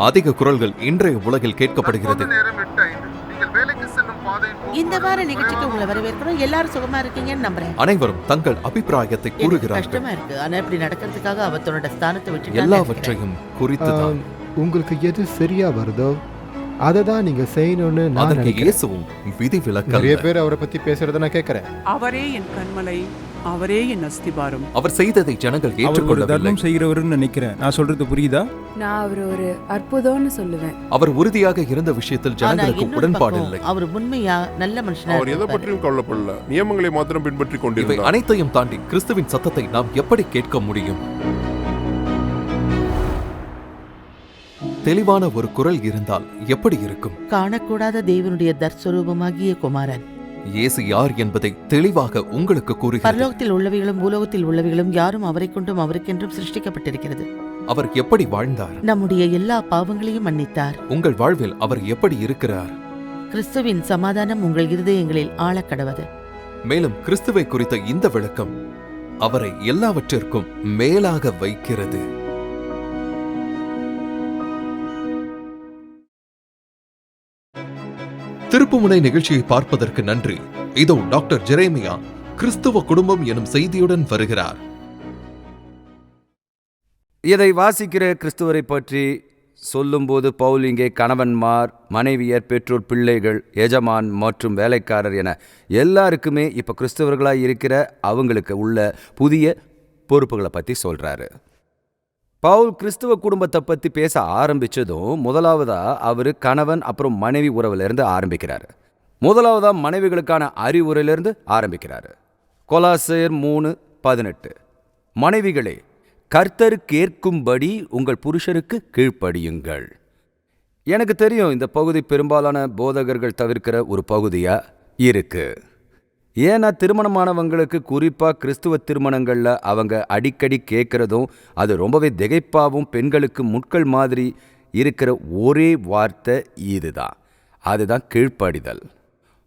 அதிக குரல்கள் இன்றைய உலகில் கேட்கப்படுகிறது. இந்த வார நிகழ்ச்சிக்கு உங்களை வரவேற்கிறோம். எல்லாரும் சுகமா இருக்கீங்கன்னு நம்புறேன். அனைவரும் தங்கள் அபிப்பிராயத்தை கூறுகிறார்கள். கஷ்டமா இருக்கு, ஆனா இப்படி நடக்கிறதுக்காக அவ தன்னோட ஸ்தானத்தை விட்டு எல்லாவற்றையும் குறித்துதான். உங்களுக்கு எது சரியா வருதோ அதை தான் நீங்க செய்யணும்னு நான் அதற்கு நினைக்கிறேன். இயேசுவும் விதிவிலக்கல்ல. நிறைய பேர் அவரை பத்தி பேசுறத நான் கேட்கிறேன். அவரே என் கண்மலை, அவரே என் அஸ்திபாரம். அவர் செய்ததை ஜனங்கள் அவர் ஒரு ஏற்றுக்கொள்ளவில்லை. தர்மம் செய்கிறவர்னு நினைக்கிறேன். நான் சொல்றது புரியுதா? நான் அவர் ஒரு அற்புதம்னு சொல்லுவேன். அவர் உறுதியாக இருந்த விஷயத்தில் ஜனங்களுக்கு உடன்பாடு இல்லை. அவர் உண்மையா நல்ல மனுஷனா அவர் எதை பற்றியும் கவலைப்படல, நியமங்களை மாத்திரம் பின்பற்றி இவை கொண்டிருந்தார். அனைத்தையும் தாண்டி கிறிஸ்துவின் சத்தத்தை நாம் எப்படி கேட்க முடியும்? தெளிவான ஒரு குரல் இருந்தால் எப்படி இருக்கும்? காணக்கூடாத தேவனுடைய தற்ஸ்வரூபமாகிய குமாரன் இயேசு யார் என்பதை தெளிவாக உங்களுக்கு கூறுகிறார். பரலோகத்தில் உள்ளவைகளும் பூலோகத்தில் உள்ளவைகளும் யாரும் அவரை கொண்டும் அவருக்கென்றும் சிருஷ்டிக்கப்பட்டிருக்கிறது. அவர் எப்படி வாழ்ந்தார்? நம்முடைய எல்லா பாவங்களையும் மன்னித்தார். உங்கள் வாழ்வில் அவர் எப்படி இருக்கிறார்? கிறிஸ்துவின் சமாதானம் உங்கள் இருதயங்களில் ஆழக்கடவது. மேலும் கிறிஸ்துவை குறித்த இந்த விளக்கம் அவரை எல்லாவற்றிற்கும் மேலாக வைக்கிறது. திருப்புமுனை நிகழ்ச்சியை பார்ப்பதற்கு நன்றி. இதோ டாக்டர் ஜெரேமியா கிறிஸ்துவ குடும்பம் எனும் செய்தியுடன் வருகிறார். இதை வாசிக்கிற கிறிஸ்துவரை பற்றி சொல்லும்போது பவுல் இங்கே கணவன்மார், மனைவியர், பெற்றோர், பிள்ளைகள், எஜமான் மற்றும் வேலைக்காரர் என எல்லாருக்குமே இப்போ கிறிஸ்தவர்களாக இருக்கிற அவங்களுக்கு உள்ள புதிய பொறுப்புகளை பற்றி சொல்கிறாரு. பவுல் கிறிஸ்துவ குடும்பத்தை பற்றி பேச ஆரம்பித்ததும் முதலாவதாக அவர் கணவன் அப்புறம் மனைவி உறவுலேருந்து ஆரம்பிக்கிறார். முதலாவதாக மனைவிகளுக்கான அறிவுரையிலிருந்து ஆரம்பிக்கிறார். கொலாசையர் 3:18, மனைவிகளே கர்த்தருக்கு ஏற்கும்படி உங்கள் புருஷருக்கு கீழ்ப்படியுங்கள். எனக்கு தெரியும் இந்த பகுதி பெரும்பாலான போதகர்கள் தவிர்க்கிற ஒரு பகுதியாக இருக்கு. ஏன்னா திருமணமானவங்களுக்கு குறிப்பாக கிறிஸ்துவ திருமணங்களில் அவங்க அடிக்கடி கேட்குறதும் அது ரொம்பவே திகைப்பாகவும் பெண்களுக்கு முட்கள் மாதிரி இருக்கிற ஒரே வார்த்தை இதுதான், அதுதான் கீழ்ப்படிதல்.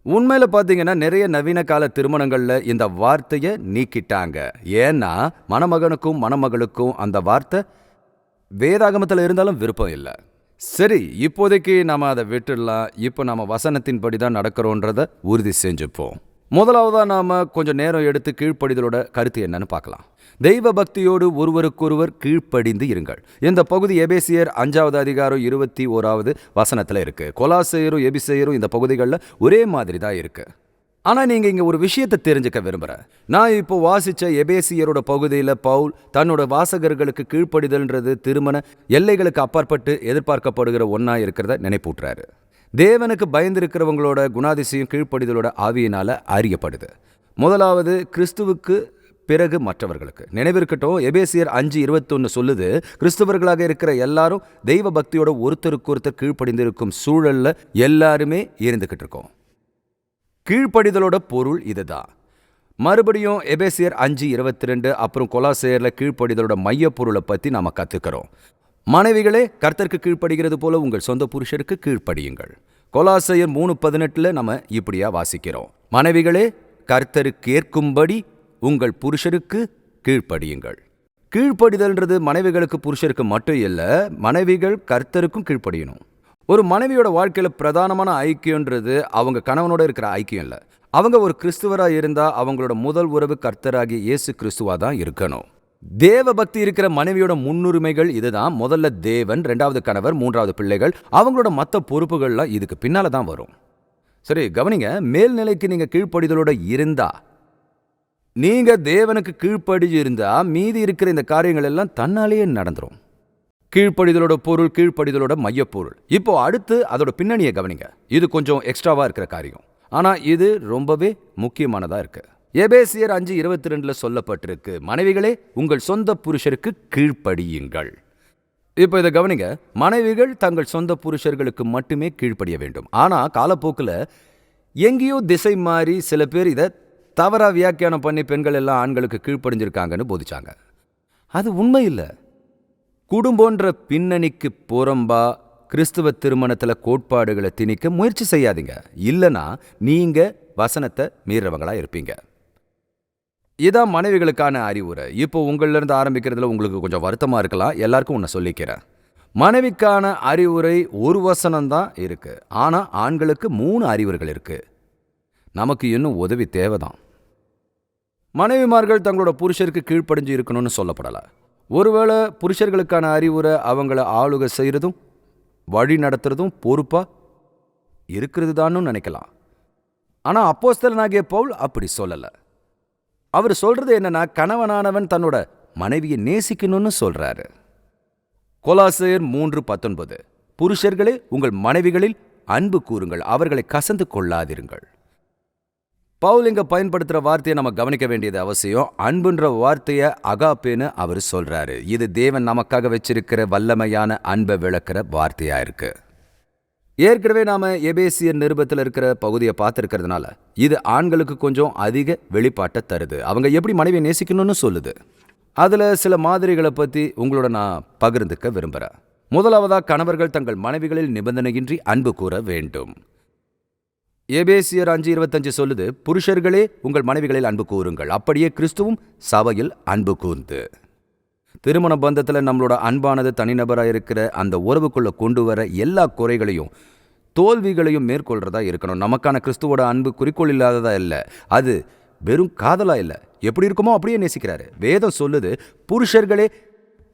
உண்மையில் பார்த்தீங்கன்னா நிறைய நவீன கால திருமணங்களில் இந்த வார்த்தையை நீக்கிட்டாங்க. ஏன்னா மணமகனுக்கும் மணமகளுக்கும் அந்த வார்த்தை வேதாகமத்தில் இருந்தாலும் விருப்பம் இல்லை. சரி, இப்போதைக்கு நாம் அதை விட்டுடலாம். இப்போ நம்ம வசனத்தின்படி தான் நடக்கிறோன்றதை உறுதி செஞ்சுப்போம். முதலாவதாக நாம் கொஞ்சம் நேரம் எடுத்து கீழ்ப்படிதலோட கருத்து என்னன்னு பார்க்கலாம். தெய்வ பக்தியோடு ஒருவருக்கொருவர் கீழ்ப்படிந்து இருங்கள். இந்த பகுதி எபேசியர் 5:21 இருக்கு. கொலாசையரும் எபிசேயரும் இந்த பகுதிகளில் ஒரே மாதிரி தான் இருக்கு. ஆனால் நீங்கள் இங்கே ஒரு விஷயத்தை தெரிஞ்சுக்க விரும்புகிறேன். நான் இப்போ வாசித்த எபேசியரோட பகுதியில் பவுல் தன்னோட வாசகர்களுக்கு கீழ்ப்படிதல்ன்றது திருமண எல்லைகளுக்கு அப்பாற்பட்டு எதிர்பார்க்கப்படுகிற ஒன்றா இருக்கிறத நினைப்பூட்டுறாரு. தேவனுக்கு பயந்திருக்கிறவங்களோட குணாதிசயம் கீழ்ப்படிதலோட ஆவியினால் அறியப்படுது. முதலாவது கிறிஸ்துவுக்கு, பிறகு மற்றவர்களுக்கு. நினைவிருக்கட்டும், எபேசியர் 5:21 சொல்லுது, கிறிஸ்தவர்களாக இருக்கிற எல்லாரும் தெய்வ பக்தியோட ஒருத்தருக்கு ஒருத்தர் கீழ்ப்படிந்திருக்கும் சூழல்ல எல்லாருமே இருந்துகிட்டு இருக்கோம். கீழ்ப்படிதலோட பொருள் இதுதான். மறுபடியும் எபேசியர் 5:22 அப்புறம் கொலாசையரில் கீழ்ப்படிதலோட மைய பொருளை பற்றி நாம் கற்றுக்கிறோம். மனைவிகளே கர்த்தருக்கு கீழ்ப்படுகிறது போல உங்கள் சொந்த புருஷருக்கு கீழ்ப்படியுங்கள். கொலாசையர் 3:18 நம்ம இப்படியா வாசிக்கிறோம், மனைவிகளே கர்த்தருக்கு ஏற்கும்படி உங்கள் புருஷருக்கு கீழ்ப்படியுங்கள். கீழ்ப்படிதல்ன்றது மனைவிகளுக்கு புருஷருக்கு மட்டும் இல்லை, மனைவிகள் கர்த்தருக்கும் கீழ்ப்படியணும். ஒரு மனைவியோட வாழ்க்கையில் பிரதானமான ஐக்கியன்றது அவங்க கணவனோட இருக்கிற ஐக்கியம் இல்லை. அவங்க ஒரு கிறிஸ்துவராக இருந்தால் அவங்களோட முதல் உறவு கர்த்தராகிய இயேசு கிறிஸ்துவாக தான் இருக்கணும். தேவ பக்தி இருக்கிற மனைவியோட முன்னுரிமைகள் இதுதான். முதல்ல தேவன், 2வது கணவர், 3வது பிள்ளைகள், அவங்களோட மற்ற பொறுப்புகள்லாம் இதுக்கு பின்னால தான் வரும். சரி கவனிங்க, மேல்நிலைக்கு நீங்கள் கீழ்ப்படிதலோட இருந்தா, நீங்கள் தேவனுக்கு கீழ்ப்படி இருந்தா மீதி இருக்கிற இந்த காரியங்கள் எல்லாம் தன்னாலேயே நடந்துரும். கீழ்ப்படிதலோட பொருள், கீழ்ப்படிதலோட மையப்பொருள். இப்போ அடுத்து அதோட பின்னணியை கவனிங்க. இது கொஞ்சம் எக்ஸ்ட்ராவாக இருக்கிற காரியம், ஆனால் இது ரொம்பவே முக்கியமானதாக இருக்குது. எபேசியர் 5:22 சொல்லப்பட்டிருக்கு, மனைவிகளே உங்கள் சொந்த புருஷருக்கு கீழ்ப்படியுங்கள். இப்போ இதை கவனிங்க, மனைவிகள் தங்கள் சொந்த புருஷர்களுக்கு மட்டுமே கீழ்ப்படிய வேண்டும். ஆனால் காலப்போக்கில் எங்கேயோ திசை மாறி சில பேர் இதை தவறாக வியாக்கியானம் பண்ணி பெண்கள் எல்லாம் ஆண்களுக்கு கீழ்ப்படிஞ்சிருக்காங்கன்னு போதிச்சாங்க. அது உண்மை இல்லை. குடும்பன்ற பின்னணிக்கு புறம்பா கிறிஸ்துவ திருமணத்தில் கோட்பாடுகளை திணிக்க முயற்சி செய்யாதீங்க. இல்லைனா நீங்கள் வசனத்தை மீறவங்களா இருப்பீங்க. இதான் மனைவிகளுக்கான அறிவுரை. இப்போ உங்களிலிருந்து ஆரம்பிக்கிறதுல உங்களுக்கு கொஞ்சம் வருத்தமாக இருக்கலாம். எல்லாருக்கும் ஒன்று சொல்லிக்கிறேன், மனைவிக்கான அறிவுரை ஒரு வசனம்தான் இருக்கு. ஆனா ஆண்களுக்கு 3 அறிவுரைகள் இருக்கு. நமக்கு இன்னும் உதவி தேவைதான். மனைவிமார்கள் தங்களோட புருஷருக்கு கீழ்ப்படிஞ்சு இருக்கணும்னு சொல்லப்படல. ஒருவேளை புருஷர்களுக்கான அறிவுரை அவங்கள ஆளுகை செய்யறதும் வழி நடத்துறதும் பொறுப்பா இருக்கிறது தான்னு நினைக்கலாம். ஆனா அப்போஸ்தலனாகிய பவுல் அப்படி சொல்லல. அவர் சொல்றது என்னன்னா, கணவனானவன் தன்னோட மனைவியை நேசிக்கணும்னு சொல்றாரு. கொலாசையர் 3:19 புருஷர்களே உங்கள் மனைவிகளில் அன்பு கூறுங்கள், அவர்களை கசந்து கொள்ளாதிருங்கள். பவுல் இங்க பயன்படுத்துற வார்த்தையை நம்ம கவனிக்க வேண்டியது அவசியம். அன்புன்ற வார்த்தையை அகாப்பேன்னு அவர் சொல்றாரு. இது தேவன் நமக்காக வச்சிருக்கிற வல்லமையான அன்பை விளக்குற வார்த்தையா இருக்கு. ஏற்கனவே நாம எபேசியர் நிருபத்தில் இருக்கிற பகுதியை பார்த்துருக்கிறதுனால இது ஆண்களுக்கு கொஞ்சம் அதிக வெளிப்பாட்டை தருது. அவங்க எப்படி மனைவியை நேசிக்கணும்னு சொல்லுது. அதுல சில மாதிரிகளை பத்தி உங்களோட நான் பகிர்ந்துக்க விரும்புறேன். முதலாவதா, கணவர்கள் தங்கள் மனைவிகளில் நிபந்தனையின்றி அன்பு கூற வேண்டும். எபேசியர் 5:25 சொல்லுது, புருஷர்களே உங்கள் மனைவிகளில் அன்பு கூறுங்கள், அப்படியே கிறிஸ்துவும் சபையில் அன்பு கூர்ந்து. திருமண பந்தத்தில் நம்மளோட அன்பானது தனிநபராக இருக்கிற அந்த உறவுக்குள்ள கொண்டு வர எல்லா குறைகளையும் தோல்விகளையும் மேற்கொள்றதா இருக்கணும். நமக்கான கிறிஸ்துவோட அன்பு குறிக்கோள் இல்லாததா இல்லை, அது வெறும் காதலா இல்லை, எப்படி இருக்குமோ அப்படியே நேசிக்கிறாரு. வேதம் சொல்லுது, புருஷர்களே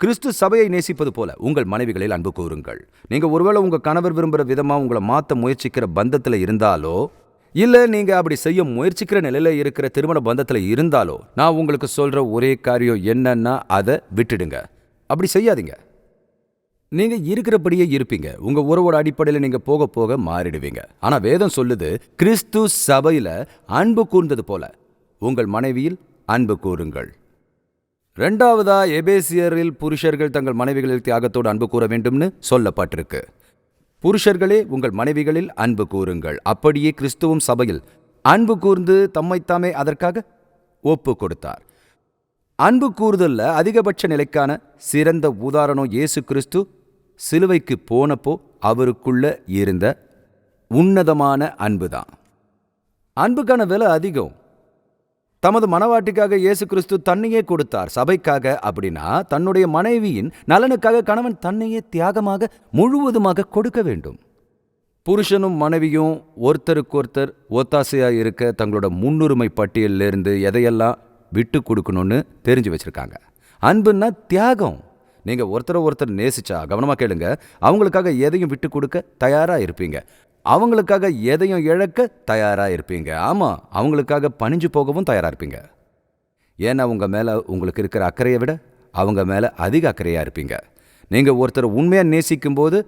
கிறிஸ்து சபையை நேசிப்பது போல உங்கள் மனைவிகளில் அன்பு கூறுங்கள். நீங்க ஒருவேளை உங்க கணவர் விரும்புகிற விதமா உங்களை மாற்ற முயற்சிக்கிற பந்தத்தில் இருந்தாலோ, இல்ல நீங்க அப்படி செய்ய முயற்சிக்கிற நிலையில இருக்கிற திருமண பந்தத்துல இருந்தாலோ, நான் உங்களுக்கு சொல்ற ஒரே காரியம் என்னன்னா, அதை விட்டுடுங்க. அப்படி செய்யாதீங்க. நீங்க இருக்கிறபடியே இருப்பீங்க. உங்க உறவோட அடிப்படையில் நீங்க போக போக மாறிடுவீங்க. ஆனா வேதம் சொல்லுது, கிறிஸ்து சபையில அன்பு கூர்ந்தது போல உங்கள் மனைவியில் அன்பு கூறுங்கள். ரெண்டாவதா, எபேசியரில் புருஷர்கள் தங்கள் மனைவிகளில் தியாகத்தோடு அன்பு கூற வேண்டும்னு சொல்லப்பட்டிருக்கு. புருஷர்களே உங்கள் மனைவிகளில் அன்பு கூறுங்கள், அப்படியே கிறிஸ்துவும் சபையில் அன்பு கூர்ந்து தம்மைத்தாமே அதற்காக ஒப்பு கொடுத்தார். அன்பு கூறுதல்ல அதிகபட்ச நிலைக்கான சிறந்த உதாரணம் இயேசு கிறிஸ்து சிலுவைக்கு போனப்போ அவருக்குள்ள இருந்த உன்னதமான அன்புதான். அன்புக்கான விலை அதிகம். தமது மனவாட்டிக்காக இயேசு கிறிஸ்து தன்னையே கொடுத்தார். சபைக்காக அப்படின்னா தன்னுடைய மனைவியின் நலனுக்காக கணவன் தன்னையே தியாகமாக முழுவதுமாக கொடுக்க வேண்டும். புருஷனும் மனைவியும் ஒருத்தருக்கொருத்தர் ஒத்தாசையாக இருக்க தங்களோட முன்னுரிமை பட்டியலிருந்து எதையெல்லாம் விட்டு கொடுக்கணும்னு தெரிஞ்சு வச்சிருக்காங்க. அன்புன்னா தியாகம். நீங்க ஒருத்தர் நேசிச்சா, கவனமா கேளுங்க, அவங்களுக்காக எதையும் விட்டு கொடுக்க தயாரா இருப்பீங்க. அவங்களுக்காக எதையும் இழக்க தயாரா இருப்பீங்க. ஆமா, அவங்களுக்காக பணிஞ்சு போகவும் தயாரா இருப்பீங்க. ஏன்னா உங்க மேல உங்களுக்கு இருக்கிற அக்கறையை விட அவங்க மேல அதிக அக்கறையா இருப்பீங்க. நீங்க ஒருத்தர் உண்மையா நேசிக்கும் போது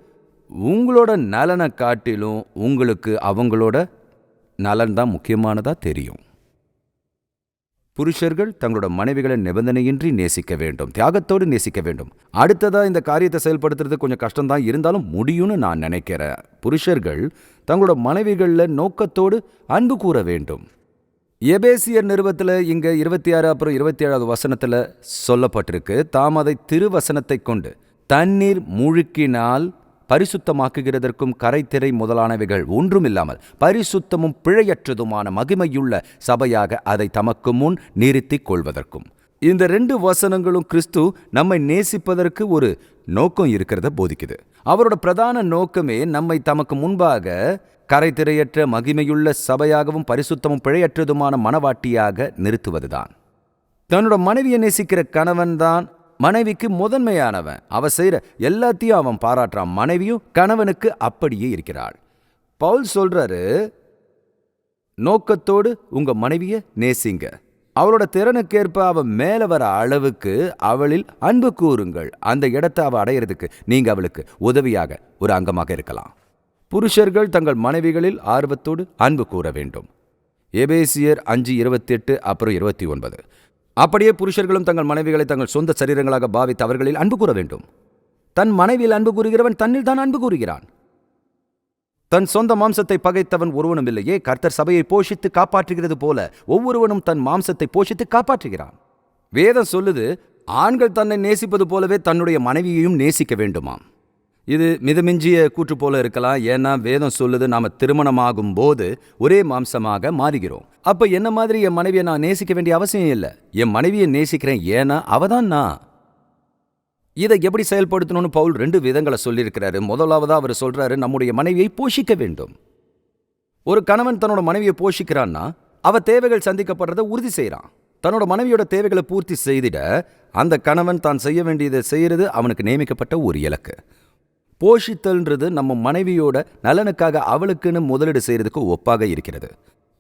உங்களோட நலனை காட்டிலும் உங்களுக்கு அவங்களோட நலன் தான் முக்கியமானதா தெரியும். புருஷர்கள் தங்களோட மனைவிகளை நிபந்தனையின்றி நேசிக்க வேண்டும், தியாகத்தோடு நேசிக்க வேண்டும். அடுத்ததா, இந்த காரியத்தை செயல்படுத்துறது கொஞ்சம் கஷ்டம்தான், இருந்தாலும் முடியும்னு நான் நினைக்கிறேன். புருஷர்கள் தங்களோட மனைவிகளில் நோக்கத்தோடு அன்பு கூற வேண்டும். எபேசியர் நிருபத்தில் இங்க 26 அப்புறம் 27 வசனத்தில் சொல்லப்பட்டிருக்கு, தாம் அதை திருவசனத்தை கொண்டு தண்ணீர் முழுக்கினால் பரிசுத்தமாக்குகிறதற்கும் கரைத்திரை முதலானவைகள் ஒன்றுமில்லாமல் பரிசுத்தமும் பிழையற்றதுமான மகிமையுள்ள சபையாக அதை தமக்கு முன் நிறுத்திக் கொள்வதற்கும். இந்த 2 வசனங்களும் கிறிஸ்து நம்மை நேசிப்பதற்கு ஒரு நோக்கம் இருக்கிறத போதிக்குது. அவரோட பிரதான நோக்கமே நம்மை தமக்கு முன்பாக கரைத்திரையற்ற மகிமையுள்ள சபையாகவும் பரிசுத்தமும் பிழையற்றதுமான மனவாட்டியாக நிறுத்துவதுதான். தன்னோட மனைவியை நேசிக்கிற கணவன் தான் மனைவிக்கு முதன்மையானவன். அவ செய்யற எல்லாத்தையும் அவன் பாராட்டுறான். மனைவியும் கணவனுக்கு அப்படியே இருக்கிறாள். பவுல் சொல்றாரு, நோக்கத்தோடு உங்க மனைவிய நேசிங்க, அவளோட திறனுக்கேற்ப அவ மேல வர அளவுக்கு அவளில் அன்பு கூறுங்கள். அந்த இடத்தை அவ அடையிறதுக்கு நீங்க அவளுக்கு உதவியாக ஒரு அங்கமாக இருக்கலாம். புருஷர்கள் தங்கள் மனைவிகளில் ஆர்வத்தோடு அன்பு கூற வேண்டும். எபேசியர் 5:28 அப்புறம் 29. அப்படியே புருஷர்களும் தங்கள் மனைவிகளை தங்கள் சொந்த சரீரங்களாக பாவித்து அவர்களில் அன்பு கூற வேண்டும். தன் மனைவியில் அன்பு கூறுகிறவன் தன்னில் தான் அன்பு கூறுகிறான். தன் சொந்த மாம்சத்தை பகைத்தவன் ஒருவனும் இல்லையே. கர்த்தர் சபையை போஷித்து காப்பாற்றுகிறது போல ஒவ்வொருவனும் தன் மாம்சத்தை போஷித்து காப்பாற்றுகிறான். வேதம் சொல்லுது, ஆண்கள் தன்னை நேசிப்பது போலவே தன்னுடைய மனைவியையும் நேசிக்க வேண்டுமாம். இது மிதமிஞ்சிய கூற்று போல இருக்கலாம். ஏன்னா வேதம் சொல்லுது, நாம திருமணமாகும் போது ஒரே மாம்சமாக மாறுகிறோம். அப்ப என்ன மாதிரி என் மனைவியை நான் நேசிக்க வேண்டிய அவசியம் இல்லை. என் மனைவியை நேசிக்கிறேன், ஏன்னா அவதான் நான். இதை எப்படி செயல்படுத்தணும்னு பவுல் 2 விதங்களை சொல்லியிருக்கிறாரு. முதலாவதா அவர் சொல்றாரு, நம்முடைய மனைவியை போஷிக்க வேண்டும். ஒரு கணவன் தன்னோட மனைவியை போஷிக்கிறான்னா அவ தேவைகள் சந்திக்கப்படுறதை உறுதி செய்கிறான். தன்னோட மனைவியோட தேவைகளை பூர்த்தி செய்திட அந்த கணவன் தான் செய்ய வேண்டியதை செய்யறது அவனுக்கு நியமிக்கப்பட்ட ஒரு இலக்கு. போஷித்தல்ன்றது நம்ம மனைவியோட நலனுக்காக அவளுக்குன்னு முதலீடு செய்யறதுக்கு ஒப்பாக இருக்கிறது.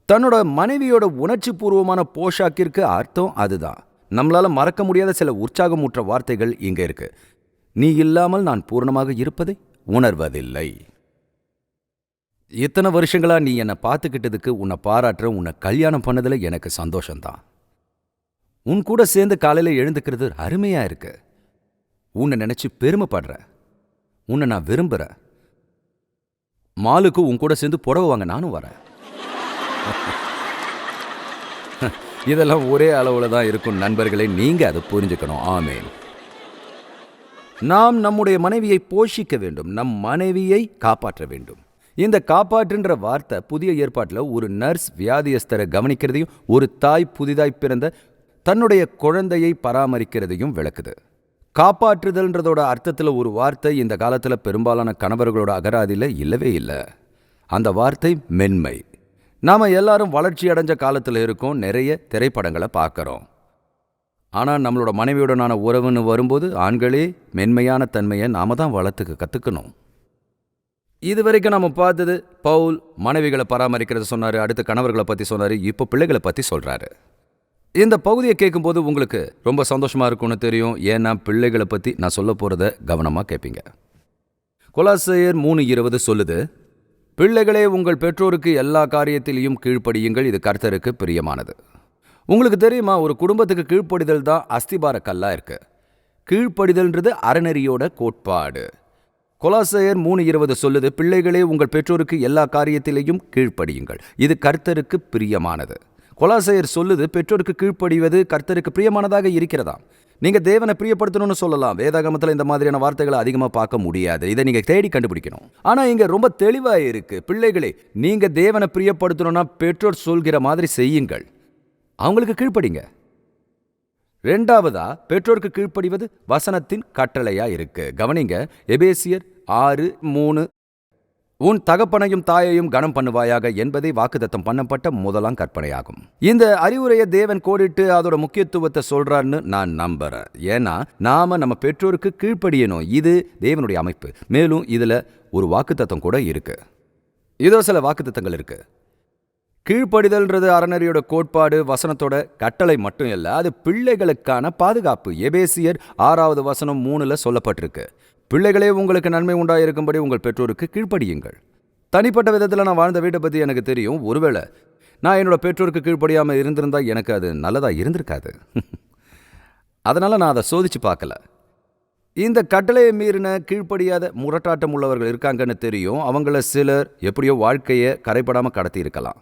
தன்னோட மனைவியோட உணர்ச்சி பூர்வமான போஷாக்கிற்கு அர்த்தம் அதுதான். நம்மளால மறக்க முடியாத சில உற்சாகமூற்ற வார்த்தைகள் இங்க இருக்கு. நீ இல்லாமல் நான் பூர்ணமாக இருப்பதை உணர்வதில்லை. இத்தனை வருஷங்களா நீ என்னை பார்த்துக்கிட்டதுக்கு உன்னை பாராட்டுற, உன்னை கல்யாணம் பண்ணதுல எனக்கு சந்தோஷம்தான். உன் கூட சேர்ந்து காலையில எழுந்துக்கிறது அருமையா இருக்கு. உன்னை நினைச்சு பெருமைப்படுற. உன்னை நான் விரும்புறேன். மாலுக்கு உன் கூட சேர்ந்து புடவை வாங்க நானும் வரேன். இதெல்லாம் ஒரே அளவுல தான் இருக்கும் நண்பர்களே, நீங்க அதை புரிஞ்சுக்கணும். ஆமேன். நாம் நம்முடைய மனைவியை போஷிக்க வேண்டும், நம் மனைவியை காப்பாற்ற வேண்டும். இந்த காப்பாற்றுன்ற வார்த்தை புதிய ஏற்பாட்டில் ஒரு நர்ஸ் வியாதியஸ்தரை கவனிக்கிறதையும் ஒரு தாய் புதிதாய் பிறந்த தன்னுடைய குழந்தையை பராமரிக்கிறதையும் விளக்குது. காப்பாற்றுதல்ன்றதோட அர்த்தத்தில் ஒரு வார்த்தை இந்த காலத்தில் பெரும்பாலான கணவர்களோட அகராதியில் இல்லவே இல்லை. அந்த வார்த்தை மென்மை. நாம் எல்லாரும் வளர்ச்சி அடைஞ்ச காலத்தில் இருக்கோம், நிறைய திரைப்படங்களை பார்க்குறோம். ஆனால் நம்மளோட மனைவியுடனான உறவுன்னு வரும்போது ஆண்களே மென்மையான தன்மையை நாம தான் வளர்த்துக்க கற்றுக்கணும். இது வரைக்கும் நம்ம பார்த்தது பவுல் மனைவிகளை பராமரிக்கிறத சொன்னார், அடுத்து கணவர்களை பற்றி சொன்னார், இப்போ பிள்ளைகளை பற்றி சொல்கிறாரு. இந்த பகுதியை கேட்கும்போது உங்களுக்கு ரொம்ப சந்தோஷமாக இருக்கும்னு தெரியும். ஏன்னா பிள்ளைகளை பற்றி நான் சொல்ல போகிறத கவனமாக கேட்பீங்க. கொலாசையர் 3:20 சொல்லுது, பிள்ளைகளே உங்கள் பெற்றோருக்கு எல்லா காரியத்திலையும் கீழ்ப்படியுங்கள், இது கர்த்தருக்கு பிரியமானது. உங்களுக்கு தெரியுமா, ஒரு குடும்பத்துக்கு கீழ்ப்படிதல் தான் அஸ்திபார கல்லா இருக்கு. கீழ்ப்படிதல்ன்றது அறநெறியோட கோட்பாடு. கொலாசையர் 3:20 சொல்லுது, பிள்ளைகளே உங்கள் பெற்றோருக்கு எல்லா காரியத்திலையும் கீழ்ப்படியுங்கள், இது கர்த்தருக்கு பிரியமானது. கொலாசையர் சொல்லுது, பெற்றோருக்கு கீழ்ப்படிவது கர்த்தருக்கு பிரியமானதாக இருக்கிறதா. நீங்க தேவனை பிரியப்படுத்தணும்னு சொல்லலாம். வேதாகமத்தில் இந்த மாதிரியான வார்த்தைகளை அதிகமாக பார்க்க முடியாது. இதை நீங்க தேடி கண்டுபிடிக்கணும். ஆனா இங்க ரொம்ப தெளிவா இருக்கு, பிள்ளைகளே நீங்க தேவனை பிரியப்படுத்தணும்னா பெற்றோர் சொல்கிற மாதிரி செய்யுங்கள், அவங்களுக்கு கீழ்ப்படிங்க. 2வதா பெற்றோருக்கு கீழ்ப்படிவது வசனத்தின் கட்டளையா இருக்கு. கவனிங்க, எபேசியர் 6:3, உன் தகப்பனையும் தாயையும் கனம் பண்ணுவாயாக என்பதை வாக்குத்தத்தம் பண்ணப்பட்ட முதலாம் கற்பனையாகும். இந்த அறிவுரையை தேவன் கோடிட்டு அதோட முக்கியத்துவத்தை சொல்றாருன்னு நான் நம்புறேன். ஏன்னா நாம நம்ம பெற்றோருக்கு கீழ்ப்படியணும், இது தேவனுடைய அமைப்பு. மேலும் இதுல ஒரு வாக்குத்தத்தம் கூட இருக்கு. இதோ சில வாக்குத்தத்தங்கள் இருக்கு. கீழ்ப்படிதல்ன்றது அறநெறியோட கோட்பாடு, வசனத்தோட கட்டளை மட்டும் இல்ல, அது பிள்ளைகளுக்கான பாதுகாப்பு. எபேசியர் 6:3 சொல்லப்பட்டிருக்கு, பிள்ளைகளே உங்களுக்கு நன்மை உண்டாயிருக்கும்படி உங்கள் பெற்றோருக்கு கீழ்ப்படியுங்கள். தனிப்பட்ட விதத்தில் நான் வாழ்ந்த வீட்டை பற்றி எனக்கு தெரியும். ஒருவேளை நான் என்னோட பெற்றோருக்கு கீழ்ப்படியாமல் இருந்திருந்தா எனக்கு அது நல்லதாக இருந்திருக்காது. அதனால் நான் அதை சோதிச்சு பார்க்கல. இந்த கட்டளையை மீறின கீழ்ப்படியாத முரட்டாட்டம் உள்ளவர்கள் இருக்காங்கன்னு தெரியும். அவங்கள சிலர் எப்படியோ வாழ்க்கையை கரைப்படாமல் கடத்தி இருக்கலாம்.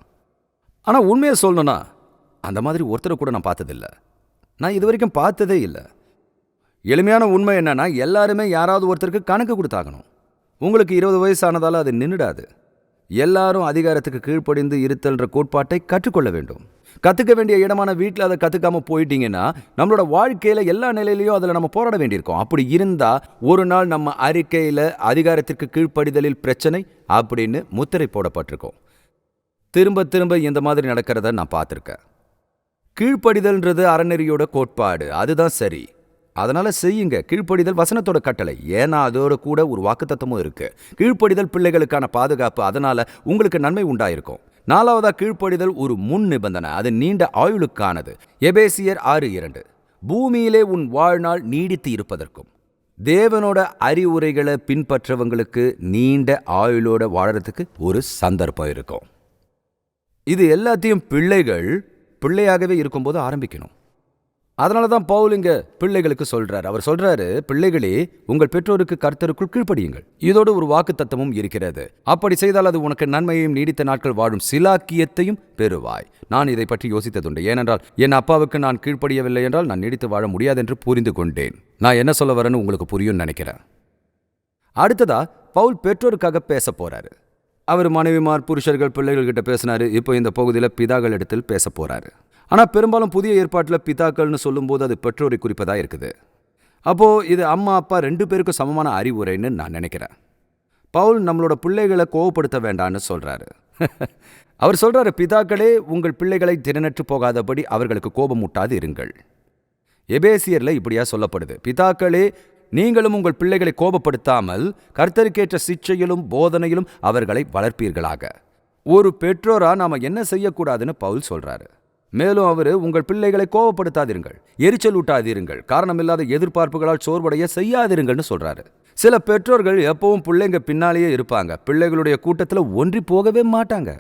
ஆனால் உண்மையை சொல்லணும்னா அந்த மாதிரி ஒருத்தரை கூட நான் பார்த்ததில்லை. நான் இது வரைக்கும் பார்த்ததே இல்லை. எளிமையான உண்மை என்னன்னா, எல்லாருமே யாராவது ஒருத்தருக்கு கணக்கு கொடுத்தாகணும். உங்களுக்கு 20 வயசானதால் அது நின்றுடாது. எல்லாரும் அதிகாரத்துக்கு கீழ்ப்படிந்து இருத்தல்ன்ற கோட்பாட்டை கற்றுக்கொள்ள வேண்டும். கற்றுக்க வேண்டிய இடமான வீட்டில் அதை கற்றுக்காமல் போயிட்டீங்கன்னா நம்மளோட வாழ்க்கையில் எல்லா நிலையிலையும் அதில் நம்ம போராட வேண்டியிருக்கோம். அப்படி இருந்தால் ஒரு நாள் நம்ம அறிக்கையில் அதிகாரத்திற்கு கீழ்ப்படிதலில் பிரச்சனை அப்படின்னு முத்திரை போடப்பட்டிருக்கோம். திரும்ப திரும்ப இந்த மாதிரி நடக்கிறத நான் பார்த்துருக்கேன். கீழ்ப்படிதல்ன்றது அறநெறியோட கோட்பாடு, அதுதான் சரி. அதனால செய்யுங்க. கீழ்ப்படிதல் வசனத்தோட கட்டளை, ஏன்னா அதோட கூட ஒரு வாக்குத்தத்தமும் இருக்கு. கீழ்ப்படிதல் பிள்ளைகளுக்கான பாதுகாப்பு, அதனால உங்களுக்கு நன்மை உண்டாயிருக்கும். 4வதா கீழ்ப்படிதல் ஒரு முன் நிபந்தனை, அது நீண்ட ஆயுளுக்கானது. எபேசியர் 6:2, பூமியிலே உன் வாழ்நாள் நீடித்து இருப்பதற்கும். தேவனோட அறிவுரைகளை பின்பற்றவங்களுக்கு நீண்ட ஆயுளோட வாழறதுக்கு ஒரு சந்தர்ப்பம் இருக்கும். இது எல்லாத்தையும் பிள்ளையாகவே இருக்கும்போது ஆரம்பிக்கணும். அதனால தான் பவுல் இங்க பிள்ளைகளுக்கு சொல்றாரு. அவர் சொல்றாரு, பிள்ளைகளே உங்கள் பெற்றோருக்கு கர்த்தருக்குள் கீழ்ப்படியுங்கள். இதோடு ஒரு வாக்குத்தத்தமும் இருக்கிறது. அப்படி செய்தால் அது உனக்கு நன்மையையும் நீடித்த நாட்கள் வாழும் சிலாக்கியத்தையும் பெறுவாய். நான் இதை பற்றி யோசித்ததுண்டு. ஏனென்றால் என் அப்பாவுக்கு நான் கீழ்ப்படியவில்லை என்றால் நான் நீடித்து வாழ முடியாது என்று புரிந்து கொண்டேன். நான் என்ன சொல்ல வரேன்னு உங்களுக்கு புரியும்னு நினைக்கிறேன். அடுத்ததா பவுல் பெற்றோருக்காக பேச போறாரு. அவர் மனைவிமார், புருஷர்கள், பிள்ளைகள் கிட்ட பேசினாரு. இப்போ இந்த பகுதியில் பிதாக்கள் இடத்தில் பேச போறாரு. ஆனால் பெரும்பாலும் புதிய ஏற்பாட்டில் பிதாக்கள்னு சொல்லும்போது அது பெற்றோரை குறிப்பதாக இருக்குது. அப்போ இது அம்மா அப்பா 2 பேருக்கும் சமமான அறிவுரைன்னு நான் நினைக்கிறேன். பவுல் நம்மளோட பிள்ளைகளை கோவப்படுத்த வேண்டான்னு சொல்றாரு. அவர் சொல்றாரு, பிதாக்களே உங்கள் பிள்ளைகளை திறனற்று போகாதபடி அவர்களுக்கு கோபமூட்டாது இருங்கள். எபேசியர்ல இப்படியா சொல்லப்படுது, பிதாக்களே நீங்களும் உங்கள் பிள்ளைகளை கோபப்படுத்தாமல் கர்த்தருக்கேற்ற சிட்சையிலும் போதனையிலும் அவர்களை வளர்ப்பீர்களாக. ஒரு பெற்றோரா நாம என்ன செய்யக்கூடாதுன்னு பவுல் சொல்றாரு. மேலும் அவரு உங்கள் பிள்ளைகளை கோபப்படுத்தாதீர்கள், எரிச்சல் ஊட்டாதீர்கள், காரணமில்லாத எதிர்பார்ப்புகளால் சோர்வடைய செய்யாதீர்கள்னு சொல்றாரு. சில பெற்றோர்கள் எப்பவும் பிள்ளைங்க பின்னாலேயே இருப்பாங்க, பிள்ளைகளுடைய கூட்டத்தில் ஒன்றி போகவே மாட்டாங்க.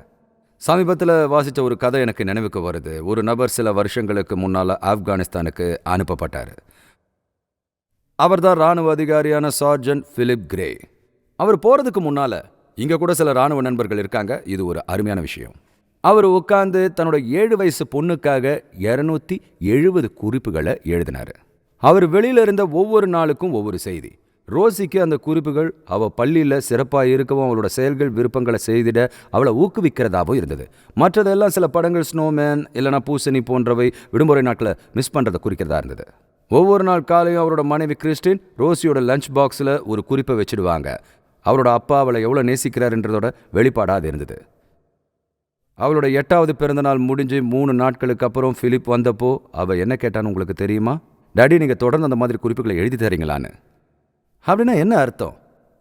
சமீபத்தில் வாசித்த ஒரு கதை எனக்கு நினைவுக்கு வருது. ஒரு நபர் சில வருஷங்களுக்கு முன்னால் ஆப்கானிஸ்தானுக்கு அனுப்பப்பட்டார். அவர் தான் இராணுவ அதிகாரியான சார்ஜன்ட் பிலிப் கிரே. அவர் போகிறதுக்கு முன்னால் இங்கே கூட சில இராணுவ நண்பர்கள் இருக்காங்க, இது ஒரு அருமையான விஷயம். அவர் உட்கார்ந்து தன்னோட 7 வயசு பொண்ணுக்காக 270 குறிப்புகளை எழுதினார். அவர் வெளியில இருந்த ஒவ்வொரு நாளுக்கும் ஒவ்வொரு செய்தி. ரோசிக்கு அந்த குறிப்புகள் அவள் பள்ளியில் சிறப்பாக இருக்கவும் அவளோட செயல்கள் விருப்பங்களை செய்திட அவளை ஊக்குவிக்கிறதாகவும் இருந்தது. மற்றதெல்லாம் சில படங்கள், ஸ்னோமேன் இல்லைனா பூசணி போன்றவை விடுமுறை நாட்களை மிஸ் பண்ணுறதை குறிக்கிறதா இருந்தது. ஒவ்வொரு நாள் காலையும் அவரோட மனைவி கிறிஸ்டின் ரோசியோட லஞ்ச் பாக்ஸில் ஒரு குறிப்பை வச்சுடுவாங்க. அவரோட அப்பா அவளை எவ்வளோ நேசிக்கிறாருன்றதோட வெளிப்பாடாக அது இருந்தது. அவளோட 8வது பிறந்தநாள் முடிஞ்சு 3 நாட்களுக்கு அப்புறம் பிலிப் வந்தப்போ அவள் என்ன கேட்டான்னு உங்களுக்கு தெரியுமா? டாடி, நீங்கள் தொடர்ந்து அந்த மாதிரி குறிப்புகளை எழுதி தரீங்களான்னு. அப்படின்னா என்ன அர்த்தம்?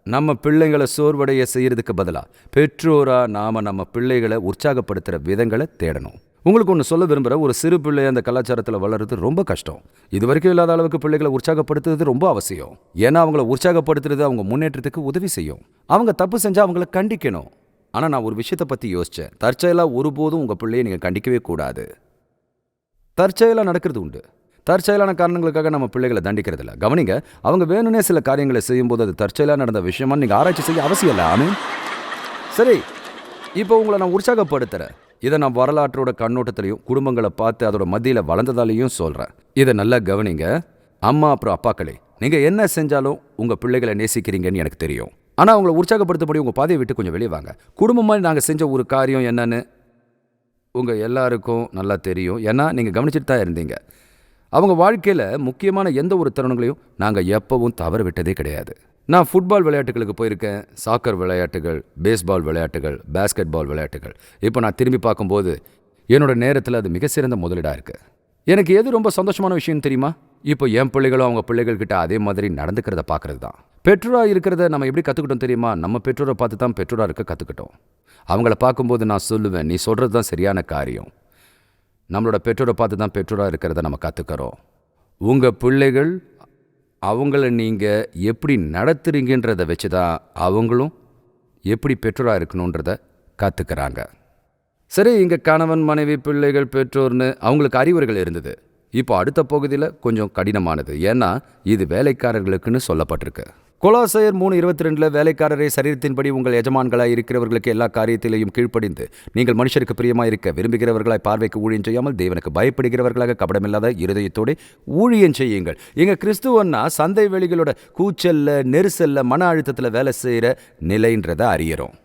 நம்ம பிள்ளைங்களை சோர்வடைய செய்யறதுக்கு பதிலாக பெற்றோரா நாம நம்ம பிள்ளைகளை உற்சாகப்படுத்துகிற விதங்களை தேடணும். உங்களுக்கு ஒன்று சொல்ல விரும்புகிற, ஒரு சிறு பிள்ளை அந்த கலாச்சாரத்தில் வளர்றது ரொம்ப கஷ்டம். இது வரைக்கும் இல்லாத அளவுக்கு பிள்ளைகளை உற்சாகப்படுத்துறது ரொம்ப அவசியம். ஏன்னா அவங்கள உற்சாகப்படுத்துறது அவங்க முன்னேற்றத்துக்கு உதவி செய்யும். அவங்க தப்பு செஞ்சால் அவங்கள கண்டிக்கணும். ஆனால் நான் ஒரு விஷயத்தை பற்றி யோசித்தேன். தற்செயலாக ஒருபோதும் உங்கள் பிள்ளையை நீங்கள் கண்டிக்கவே கூடாது. தற்செயலாக நடக்கிறது உண்டு. தற்செயலான காரணங்களுக்காக நம்ம பிள்ளைகளை தண்டிக்கிறது இல்லை. கவனிங்க, அவங்க வேணும்னே சில காரியங்களை செய்யும்போது அது தற்செயலாக நடந்த விஷயமா நீங்கள் ஆராய்ச்சி செய்ய அவசியம் இல்லை. ஆமீன். சரி, இப்போ உங்களை நான் உற்சாகப்படுத்துகிறேன். இதை நான் வரலாற்றோட கண்ணோட்டத்திலையும் குடும்பங்களை பார்த்து அதோட மத்தியில் வளர்ந்ததாலையும் சொல்கிறேன். இதை நல்லா கவனிங்க. அம்மா அப்புறம் அப்பாக்களே, நீங்கள் என்ன செஞ்சாலும் உங்கள் பிள்ளைகளை நேசிக்கிறீங்கன்னு எனக்கு தெரியும். ஆனால் அவங்கள உற்சாகப்படுத்தபடி உங்கள் பாதையை விட்டு கொஞ்சம் வெளியே வாங்க. குடும்பமாக நாங்கள் செஞ்ச ஒரு காரியம் என்னன்னு உங்கள் எல்லாருக்கும் நல்லா தெரியும். ஏன்னா நீங்கள் கவனிச்சுட்டு தான் இருந்தீங்க. அவங்க வாழ்க்கையில் முக்கியமான எந்த ஒரு தருணங்களையும் நாங்கள் எப்பவும் தவற விட்டதே கிடையாது. நான் ஃபுட்பால் விளையாட்டுகளுக்கு போயிருக்கேன், சாக்கர் விளையாட்டுகள், பேஸ்பால் விளையாட்டுகள், பேஸ்கெட் பால் விளையாட்டுகள். இப்போ நான் திரும்பி பார்க்கும்போது என்னோட நேரத்தில் அது மிக சிறந்த முதலீடாக இருக்குது. எனக்கு எது ரொம்ப சந்தோஷமான விஷயம் தெரியுமா? இப்போ என் பிள்ளைகளும் அவங்க பிள்ளைகள்கிட்ட அதே மாதிரி நடந்துக்கிறத பார்க்கறது தான். பெற்றோராக இருக்கிறத நம்ம எப்படி கற்றுக்கிட்டோம் தெரியுமா? நம்ம பெற்றோரை பார்த்து தான் பெற்றோராக இருக்க கற்றுக்கிட்டோம். அவங்கள பார்க்கும்போது நான் சொல்லுவேன், நீ சொல்கிறது தான் சரியான காரியம். நம்மளோட பெற்றோரை பார்த்து தான் பெற்றோராக இருக்கிறத நம்ம கற்றுக்கிறோம். உங்கள் பிள்ளைகள் அவங்கள நீங்கள் எப்படி நடத்துறீங்கன்றதை வச்சு தான் அவங்களும் எப்படி பெற்றோராக இருக்கணுன்றத கற்றுக்கிறாங்க. சரி, இங்கே கணவன், மனைவி, பிள்ளைகள், பெற்றோர்னு அவங்களுக்கு அறிவுரைகள் இருந்தது. இப்போ அடுத்த பகுதியில் கொஞ்சம் கடினமானது. ஏன்னா இது வேலைக்காரர்களுக்குன்னு சொல்லப்பட்டிருக்கு. கொலோசையர் 3:22 வேலைக்காரரை சரீரத்தின்படி உங்கள் எஜமான்களாய் இருக்கிறவர்களுக்கு எல்லா காரியத்திலையும் கீழ்ப்படிந்து நீங்கள் மனுஷருக்கு பிரியமாக இருக்க விரும்புகிறவர்களாய் பார்வைக்கு ஊழியம் செய்யாமல் தேவனுக்கு பயப்படுகிறவர்களாக கபடமில்லாத இருதயத்தோடு ஊழியம் செய்யுங்கள். எங்க கிறிஸ்துவன்னா சந்தை வெளிகளோட கூச்சல்ல, நெரிசல்ல, மன அழுத்தத்தில் வேலை செய்கிற நிலைன்றதை அறியறோம்.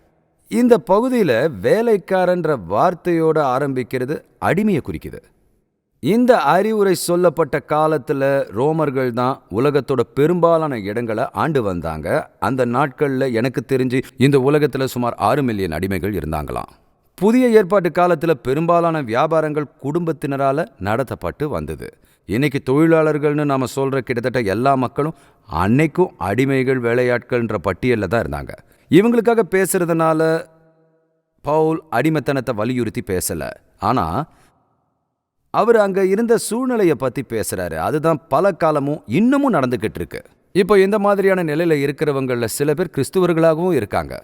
இந்த பகுதியில் வேலைக்காரன்ற வார்த்தையோடு ஆரம்பிக்கிறது அடிமையை குறிக்குது. இந்த அறிவுரை சொல்லப்பட்ட காலத்தில் ரோமர்கள் தான் உலகத்தோட பெரும்பாலான இடங்களை ஆண்டு வந்தாங்க. அந்த நாட்களில் எனக்கு தெரிஞ்சு இந்த உலகத்தில் சுமார் 6 மில்லியன் அடிமைகள் இருந்தாங்களாம். புதிய ஏற்பாட்டு காலத்தில் பெரும்பாலான வியாபாரங்கள் குடும்பத்தினரால் நடத்தப்பட்டு வந்தது. இன்னைக்கு தொழிலாளர்கள்னு நாம் சொல்கிற கிட்டத்தட்ட எல்லா மக்களும் அன்னைக்கும் அடிமைகள், வேலையாட்கள்ன்ற பட்டியலில் தான் இருந்தாங்க. இவங்களுக்காக பேசுறதுனால பவுல் அடிமைத்தனத்தை வலியுறுத்தி பேசலை. ஆனால் அவர் அங்கே இருந்த சூழ்நிலையை பற்றி பேசுகிறாரு. அதுதான் பல காலமும் இன்னமும் நடந்துக்கிட்டு இருக்கு. இப்போ இந்த மாதிரியான நிலையில் இருக்கிறவங்களில் சில பேர் கிறிஸ்துவர்களாகவும் இருக்காங்க.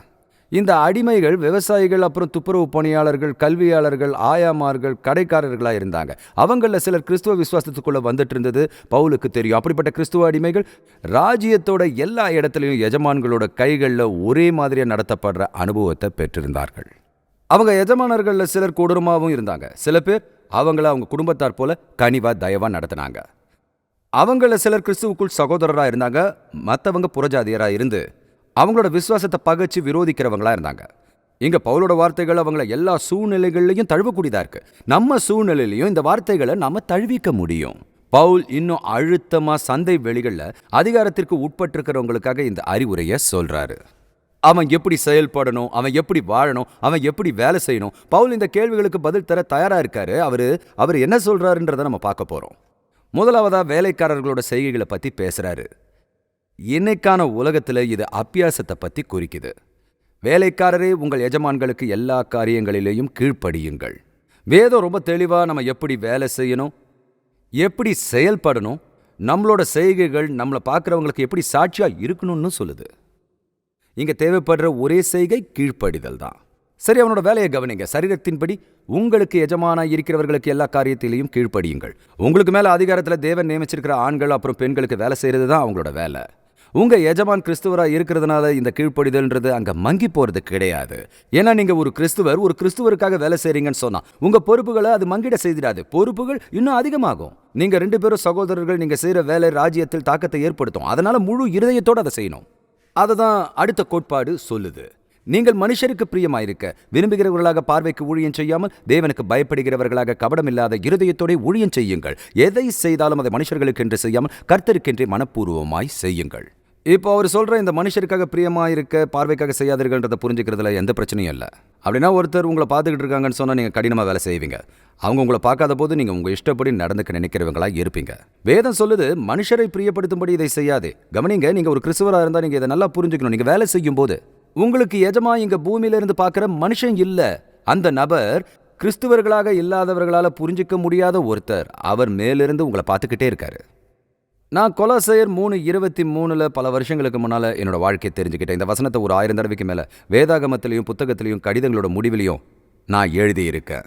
இந்த அடிமைகள் விவசாயிகள், அப்புறம் துப்புரவு பணியாளர்கள், கல்வியாளர்கள், ஆயாமார்கள், கடைக்காரர்களாக இருந்தாங்க. அவங்களில் சிலர் கிறிஸ்துவ விசுவாசத்துக்குள்ளே வந்துட்டு இருந்தது பவுலுக்கு தெரியும். அப்படிப்பட்ட கிறிஸ்துவ அடிமைகள் ராஜ்யத்தோட எல்லா இடத்துலையும் எஜமான்களோட கைகளில் ஒரே மாதிரியாக நடத்தப்படுற அனுபவத்தை பெற்றிருந்தார்கள். அவங்க எஜமானர்களில் சிலர் கொடூரமாகவும் இருந்தாங்க. சில பேர் அவங்கள அவங்க குடும்பத்தார் போல கனிவா, தயவா நடத்தினாங்க. அவங்கள சிலர் கிறிஸ்துவுக்குள் சகோதரராக இருந்தாங்க. மற்றவங்க புறஜாதியராக இருந்து அவங்களோட விசுவாசத்தை பகைச்சு விரோதிக்கிறவங்களா இருந்தாங்க. இங்க பவுலோட வார்த்தைகள் அவங்கள எல்லா சூழ்நிலைகள்லையும் தழுவக்கூடியதா இருக்கு. நம்ம சூழ்நிலையிலையும் இந்த வார்த்தைகளை நாம தழுவிக்க முடியும். பவுல் இன்னும் அழுத்தமா சந்தை வெளிகள்ல அதிகாரத்திற்கு உட்பட்டிருக்கிறவங்களுக்காக இந்த அறிவுரையை சொல்றாரு. அவன் எப்படி செயல்படணும், அவன் எப்படி வாழணும், அவன் எப்படி வேலை செய்யணும். பவுல் இந்த கேள்விகளுக்கு பதில் தர தயாரா இருக்காரு. அவர் என்ன சொல்றாருன்றதை நம்ம பார்க்க போறோம். முதலாவதா வேலைக்காரர்களோட செய்கைகளை பத்தி பேசுறாரு. இன்னைக்கான உலகத்துல இது அபியாசத்தை பத்தி குறிக்குது. வேலைக்காரரே உங்கள் எஜமான்களுக்கு எல்லா காரியங்களிலேயும் கீழ்ப்படியுங்கள். வேதம் ரொம்ப தெளிவா நம்ம எப்படி வேலை செய்யணும், எப்படி செயல்படணும், நம்மளோட செய்கைகள் நம்மளை பார்க்குறவங்களுக்கு எப்படி சாட்சியா இருக்கணும்னு சொல்லுது. இங்க தேவைப்படுற ஒரே செய்கை கீழ்ப்படிதல் தான். சரி, அவனோட வேலையை கவனிங்க. சரீரத்தின்படி உங்களுக்கு எஜமானா இருக்கிறவர்களுக்கு எல்லா காரியத்திலையும் கீழ்ப்படியுங்கள். உங்களுக்கு மேல அதிகாரத்துல தேவன் நியமிச்சிருக்கிற ஆண்கள் அப்புறம் பெண்களுக்கு வேலை செய்யறது தான் அவங்களோட வேலை. உங்க எஜமான் கிறிஸ்துவரா இருக்கிறதுனால இந்த கீழ்ப்படிதல்ன்றது அங்க மங்கி போறது கிடையாது. ஏன்னா நீங்க ஒரு கிறிஸ்துவருக்காக வேலை செய்றீங்கன்னு சொன்னா உங்க பொறுப்புகளை அது மங்கிட செய்திடாது. பொறுப்புகள் இன்னும் அதிகமாகும். நீங்க 2 பேரும் சகோதரர்கள், நீங்க செய்யற வேலை ராஜ்யத்தில் தாக்கத்தை ஏற்படுத்தும். அதனால முழு இருதயத்தோடு அதை செய்யணும். அதை தான் அடுத்த கோட்பாடு சொல்லுது. நீங்கள் மனுஷருக்கு பிரியமாயிருக்க விரும்புகிறவர்களாக பார்வைக்கு ஊழியம் செய்யாமல் தேவனுக்கு பயப்படுகிறவர்களாக கபடமில்லாத இருதயத்தோட ஊழியம் செய்யுங்கள். எதை செய்தாலும் அதை மனுஷர்களுக்கு என்று செய்யாமல் கர்த்தருக்கென்றே மனப்பூர்வமாய் செய்யுங்கள். இப்போ அவர் சொல்ற இந்த மனுஷருக்காக பிரியமாயிருக்க பார்வைக்காக செய்யாதீர்கள்ன்றதை புரிஞ்சுக்கிறதுல எந்த பிரச்சனையும் இல்லை. அப்படின்னா ஒருத்தர் உங்களை பார்த்துக்கிட்டு இருக்காங்கன்னு சொன்னா நீங்க கடினமா வேலை செய்வீங்க. அவங்க உங்களை பார்க்காத போது நீங்க உங்க இஷ்டப்படி நடந்துக்க நினைக்கிறவங்களா இருப்பீங்க. வேதம் சொல்லுது மனுஷரை பிரியப்படுத்தும்படி இதை செய்யாதே. கவனிங்க, நீங்க ஒரு கிறிஸ்துவரா இருந்தா நீங்க இதை நல்லா புரிஞ்சுக்கணும். நீங்க வேலை செய்யும் போது உங்களுக்கு எஜமா இங்க பூமியில இருந்து பார்க்கிற மனுஷன் இல்ல. அந்த நபர் கிறிஸ்துவர்களாக இல்லாதவர்களால புரிஞ்சிக்க முடியாத ஒருத்தர். அவர் மேலிருந்து உங்களை பார்த்துக்கிட்டே இருக்காரு. நான் கொலோசையர் 3:23 பல வருஷங்களுக்கு முன்னால என்னோட வாழ்க்கையை தெரிஞ்சுக்கிட்டேன். இந்த வசனத்தை ஒரு 1000 தடவைக்கு மேல வேதாகமத்திலையும் புத்தகத்திலையும் கடிதங்களோட முடிவிலையும் நான் எழுதியிருக்கேன்.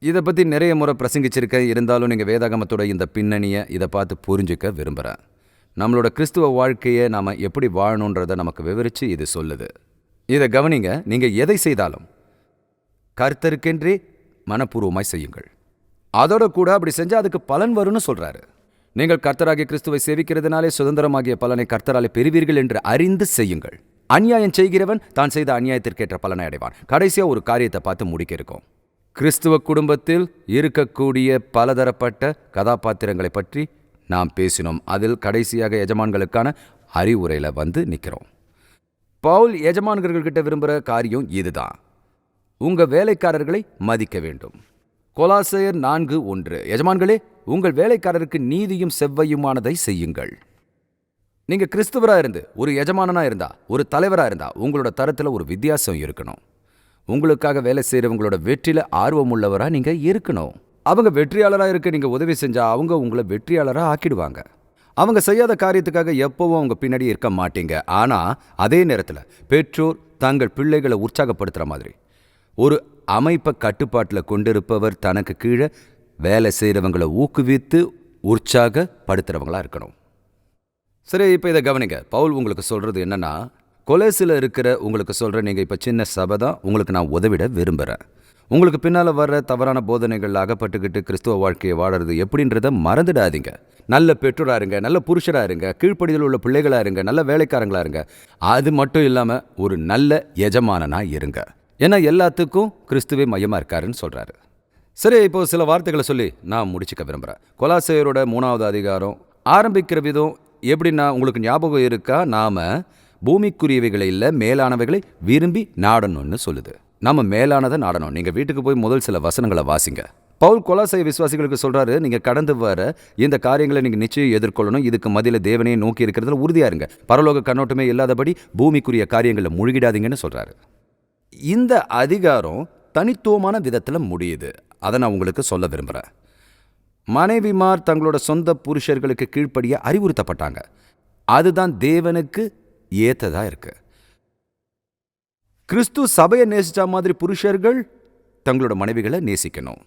இதை பற்றி நிறைய முறை பிரசங்கிச்சிருக்கேன். இருந்தாலும் நீங்கள் வேதாகமத்தோட இந்த பின்னணியை இதை பார்த்து புரிஞ்சுக்க விரும்புகிறேன். நம்மளோட கிறிஸ்துவ வாழ்க்கையை நாம் எப்படி வாழணுன்றதை நமக்கு விவரித்து இது சொல்லுது. இதை கவனிங்க, நீங்கள் எதை செய்தாலும் கர்த்தருக்கென்றே மனப்பூர்வமாய் செய்யுங்கள். அதோட கூட அப்படி செஞ்சால் அதுக்கு பலன் வரும்னு சொல்கிறாரு. நீங்கள் கர்த்தராகிய கிறிஸ்துவை சேவிக்கிறதுனாலே சுதந்திரமாகிய பலனை கர்த்தராலே பெறுவீர்கள் என்று அறிந்து செய்யுங்கள். அநியாயம் செய்கிறவன் தான் செய்த அநியாயத்திற்கேற்ற பலனை அடைவான். கடைசியாக ஒரு காரியத்தை பார்த்து முடிக்க இருக்கோம். கிறிஸ்துவ குடும்பத்தில் இருக்கக்கூடிய பலதரப்பட்ட கதாபாத்திரங்களை பற்றி நாம் பேசினோம். அதில் கடைசியாக எஜமான்களுக்கான அறிவுரையில் வந்து நிற்கிறோம். பவுல் எஜமான்கள்கிட்ட விரும்புகிற காரியம் இதுதான். உங்கள் வேலைக்காரர்களை மதிக்க வேண்டும். கொலோசையர் 4:1 எஜமான்களே, உங்கள் வேலைக்காரருக்கு நீதியும் செவ்வையுமானதை செய்யுங்கள். நீங்க கிறிஸ்துவரா இருந்து ஒரு எஜமானனா இருந்தா, ஒரு தலைவரா இருந்தா உங்களோட தரத்துல ஒரு வித்தியாசம் இருக்கணும். உங்களுக்காக வேலை செய்யறவங்களோட வெற்றியில ஆர்வம் உள்ளவரா நீங்க இருக்கணும். அவங்க வெற்றியாளரா இருக்க நீங்க உதவி செஞ்சா அவங்க உங்களை வெற்றியாளரா ஆக்கிடுவாங்க. அவங்க செய்யாத காரியத்துக்காக எப்பவும் அவங்க பின்னாடி இருக்க மாட்டீங்க. ஆனா அதே நேரத்துல பெற்றோர் தங்கள் பிள்ளைகளை உற்சாகப்படுத்துற மாதிரி ஒரு அமைப்பை கட்டுப்பாட்டில் கொண்டிருப்பவர் தனக்கு கீழே வேலை செய்கிறவங்களை ஊக்குவித்து உற்சாகப்படுத்துகிறவங்களா இருக்கணும். சரி, இப்போ இதை கவனிங்க. பவுல் உங்களுக்கு சொல்கிறது என்னன்னா, கொலேசில் இருக்கிற உங்களுக்கு சொல்கிறேன், நீங்கள் இப்போ சின்ன சபை தான், உங்களுக்கு நான் உதவிட விரும்புகிறேன். உங்களுக்கு பின்னால் வர்ற தவறான போதனைகள் அகப்பட்டுக்கிட்டு கிறிஸ்துவ வாழ்க்கையை வாழறது எப்படின்றத மறந்துடாதீங்க. நல்ல பெற்றோராக இருங்க, நல்ல புருஷராக இருங்க, கீழ்ப்படிதல் உள்ள பிள்ளைகளாக இருங்க, நல்ல வேலைக்காரங்களாக இருங்க. அது மட்டும் இல்லாமல் ஒரு நல்ல எஜமானனாக இருங்க. ஏன்னா எல்லாத்துக்கும் கிறிஸ்துவே மையமாக இருக்காருன்னு சொல்கிறாரு. சரி, இப்போ சில வார்த்தைகளை சொல்லி நான் முடிச்சுக்க விரும்புகிறேன். கொலோசையரோட 3வது அதிகாரம் ஆரம்பிக்கிற விதம் எப்படின்னா, உங்களுக்கு ஞாபகம் இருக்கா? நாம் பூமிக்குரியவைகளை இல்லை மேலானவைகளை விரும்பி நாடணும்னு சொல்லுது. நம்ம மேலானதை நாடணும். நீங்கள் வீட்டுக்கு போய் முதல் சில வசனங்களை வாசிங்க. பவுல் கொலோசை விசுவாசிகளுக்கு சொல்கிறாரு, நீங்கள் கடந்து வர இந்த காரியங்களை நீங்கள் நிச்சயம் எதிர்கொள்ளணும். இதுக்கு மதியில் தேவனையே நோக்கி இருக்கிறதுல உறுதியாக இருங்க. பரலோக கண்ணோட்டமே இல்லாதபடி பூமிக்குரிய காரியங்களில் முழுகிடாதீங்கன்னு சொல்கிறாரு. இந்த அதிகாரம் தனித்துவமான விதத்தில் முடியுது. அதை நான் உங்களுக்கு சொல்ல விரும்புகிறேன். மனைவிமார் தங்களோட சொந்த புருஷர்களுக்கு கீழ்ப்படிய அறிவுறுத்தப்பட்டாங்க. அதுதான் தேவனுக்கு ஏத்ததா இருக்கு. கிறிஸ்து சபையை நேசிச்ச மாதிரி புருஷர்கள் தங்களோட மனைவிகளை நேசிக்கணும்.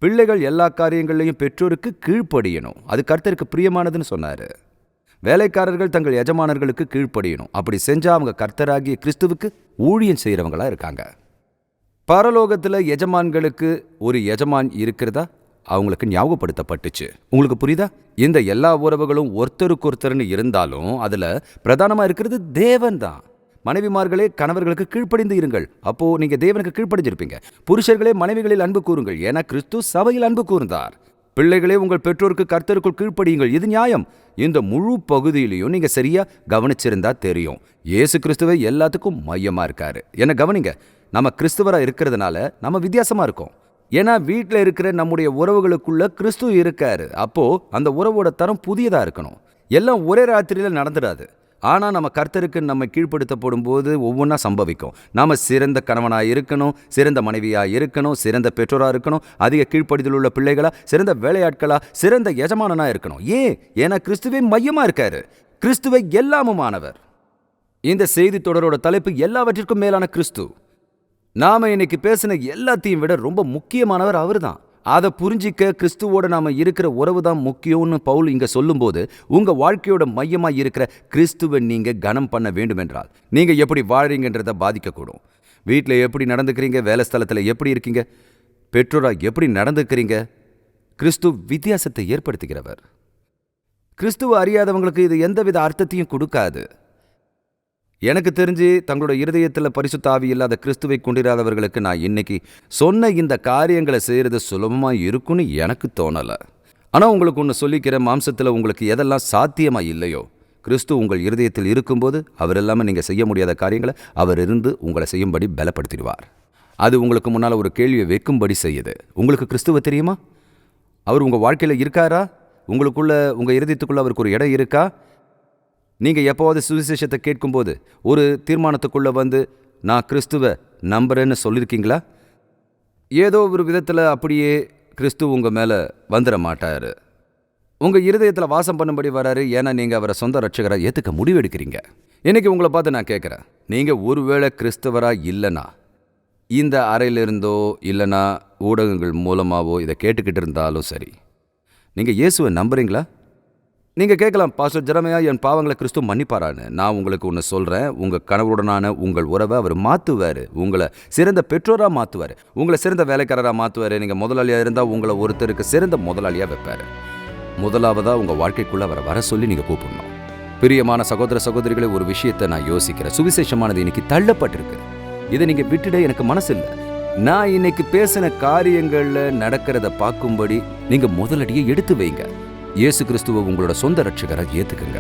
பிள்ளைகள் எல்லா காரியங்களையும் பெற்றோருக்கு கீழ்ப்படியணும். அது கர்த்தருக்கு பிரியமானதுன்னு சொன்னாரு. வேலைக்காரர்கள் தங்கள் எஜமானர்களுக்கு கீழ்ப்படியணும். அப்படி செஞ்சா அவங்க கர்த்தராகிய கிறிஸ்துவுக்கு ஊழியம் செய்கிறவங்களா இருக்காங்க. பரலோகத்தில் எஜமான்களுக்கு ஒரு எஜமான் இருக்கிறதா அவங்களுக்கு ஞாபகப்படுத்தப்பட்டுச்சு. உங்களுக்கு புரியுதா? இந்த எல்லா உறவுகளும் ஒருத்தருக்கு ஒருத்தர்னு இருந்தாலும் அதுல பிரதானமா இருக்கிறது தேவன் தான். மனைவிமார்களே கணவர்களுக்கு கீழ்ப்படிந்து இருங்கள். அப்போ நீங்க தேவனுக்கு கீழ்ப்படிஞ்சிருப்பீங்க. புருஷர்களே மனைவிகளில் அன்பு கூறுங்கள், ஏன்னா கிறிஸ்து சபையில் அன்பு கூர்ந்தார். பிள்ளைகளே, உங்கள் பெற்றோருக்கு கர்த்தருக்குள் கீழ்ப்படியுங்கள். இது நியாயம். இந்த முழு பகுதியிலையும் நீங்க சரியா கவனிச்சிருந்தா தெரியும், இயேசு கிறிஸ்துவை எல்லாத்துக்கும் மையமா இருக்காரு. என்ன கவனிங்க, நம்ம கிறிஸ்துவரா இருக்கிறதுனால நம்ம வித்தியாசமா இருக்கோம். ஏன்னா வீட்டில் இருக்கிற நம்முடைய உறவுகளுக்குள்ள கிறிஸ்து இருக்காரு. அப்போ அந்த உறவோட தரம் புதியதா இருக்கணும். எல்லாம் ஒரே ராத்திரியில நடந்துடாது. ஆனால் நம்ம கர்த்தருக்கு நம்ம கீழ்ப்படுத்தப்படும் போது ஒவ்வொன்றா சம்பவிக்கும். நாம் சிறந்த கணவனாக இருக்கணும், சிறந்த மனைவியாக இருக்கணும், சிறந்த பெற்றோராக இருக்கணும், அதிக கீழ்ப்படுதல் உள்ள பிள்ளைகளா, சிறந்த வேலையாட்களா, சிறந்த எஜமானனாக இருக்கணும். ஏன்னா கிறிஸ்துவே மையமாக இருக்காரு. கிறிஸ்துவை எல்லாமுமானவர். இந்த செய்தி தொடரோட தலைப்பு எல்லாவற்றிற்கும் மேலான கிறிஸ்து. நாம இன்னைக்கு பேசின எல்லாத்தையும் விட ரொம்ப முக்கியமானவர் அவர் தான். அதை புரிஞ்சிக்க கிறிஸ்துவோட நாம இருக்கிற உறவு தான் முக்கியம்னு பவுல் இங்க சொல்லும்போது, உங்க வாழ்க்கையோட மையமா இருக்கிற கிறிஸ்துவை நீங்க கனம் பண்ண வேண்டும் என்றால் நீங்க எப்படி வாழ்றீங்கன்றத பாதிக்கக்கூடும். வீட்டில் எப்படி நடந்துக்கிறீங்க, வேலை ஸ்தலத்தில் எப்படி இருக்கீங்க, பெற்றோரா எப்படி நடந்துக்கிறீங்க. கிறிஸ்து வித்தியாசத்தை ஏற்படுத்துகிறவர். கிறிஸ்துவ அறியாதவங்களுக்கு இது எந்தவித அர்த்தத்தையும் கொடுக்காது. எனக்கு தெரிஞ்சு தங்களோட இருதயத்தில் பரிசுத்த ஆவி இல்லாத கிறிஸ்துவை கொண்டிராதவர்களுக்கு நான் இன்னைக்கு சொன்ன இந்த காரியங்களை செய்கிறது சுலபமாக இருக்குன்னு எனக்கு தோணலை. ஆனால் உங்களுக்கு ஒன்று சொல்லிக்கிற, மாம்சத்தில் உங்களுக்கு எதெல்லாம் சாத்தியமாக இல்லையோ, கிறிஸ்து உங்கள் இருதயத்தில் இருக்கும்போது அவர் இல்லாமல் நீங்கள் செய்ய முடியாத காரியங்களை அவர் இருந்து உங்களை செய்யும்படி பலப்படுத்திடுவார். அது உங்களுக்கு முன்னால் ஒரு கேள்வியை வைக்கும்படி செய்யுது. உங்களுக்கு கிறிஸ்துவ தெரியுமா? அவர் உங்கள் வாழ்க்கையில் இருக்காரா? உங்களுக்குள்ள, உங்கள் இருதயத்துக்குள்ள அவருக்கு ஒரு இடம் இருக்கா? நீங்கள் எப்போவாது சுவிசேஷத்தை கேட்கும்போது ஒரு தீர்மானத்துக்குள்ளே வந்து நான் கிறிஸ்துவை நம்புறேன்னு சொல்லியிருக்கீங்களா? ஏதோ ஒரு விதத்தில் அப்படியே கிறிஸ்து உங்கள் மேலே வந்துட மாட்டார். உங்கள் இருதயத்தில் வாசம் பண்ணும்படி வராரு. ஏன்னா நீங்கள் அவரை சொந்த ரட்சகராக ஏற்றுக்க முடிவெடுக்கிறீங்க. இன்றைக்கி உங்களை பார்த்து நான் கேட்குறேன், நீங்கள் ஒருவேளை கிறிஸ்தவராக இல்லைனா, இந்த அறையிலிருந்தோ இல்லைனா ஊடகங்கள் மூலமாகவோ இதை கேட்டுக்கிட்டு இருந்தாலும் சரி, நீங்கள் இயேசுவை நம்புறீங்களா? நீங்கள் கேட்கலாம், பாஸ்டர் ஜெரமையா, என் பாவங்களை கிறிஸ்து மன்னிப்பாரான்னு. நான் உங்களுக்கு ஒன்று சொல்கிறேன், உங்கள் கணவருடனான உங்கள் உறவை அவர் மாற்றுவார். உங்களை சிறந்த பெற்றோராக மாற்றுவார், உங்களை சிறந்த வேலைக்காரராக மாற்றுவார். நீங்கள் முதலாளியாக இருந்தால் உங்களை ஒருத்தருக்கு சிறந்த முதலாளியாக வைப்பார். முதலாவதாக உங்கள் வாழ்க்கைக்குள்ளே அவரை வர சொல்லி நீங்கள் கூப்பிடணும். பிரியமான சகோதர சகோதரிகளை, ஒரு விஷயத்தை நான் யோசிக்கிறேன். சுவிசேஷமானது இன்னைக்கு தள்ளப்பட்டிருக்கு. இதை நீங்கள் விட்டுட எனக்கு மனசு இல்லை. நான் இன்னைக்கு பேசின காரியங்களில் நடக்கிறத பார்க்கும்படி நீங்கள் முதலடியை எடுத்து வைங்க. இயேசு கிறிஸ்துவை உங்களோட சொந்த ரட்சகராக ஏத்துக்குங்க.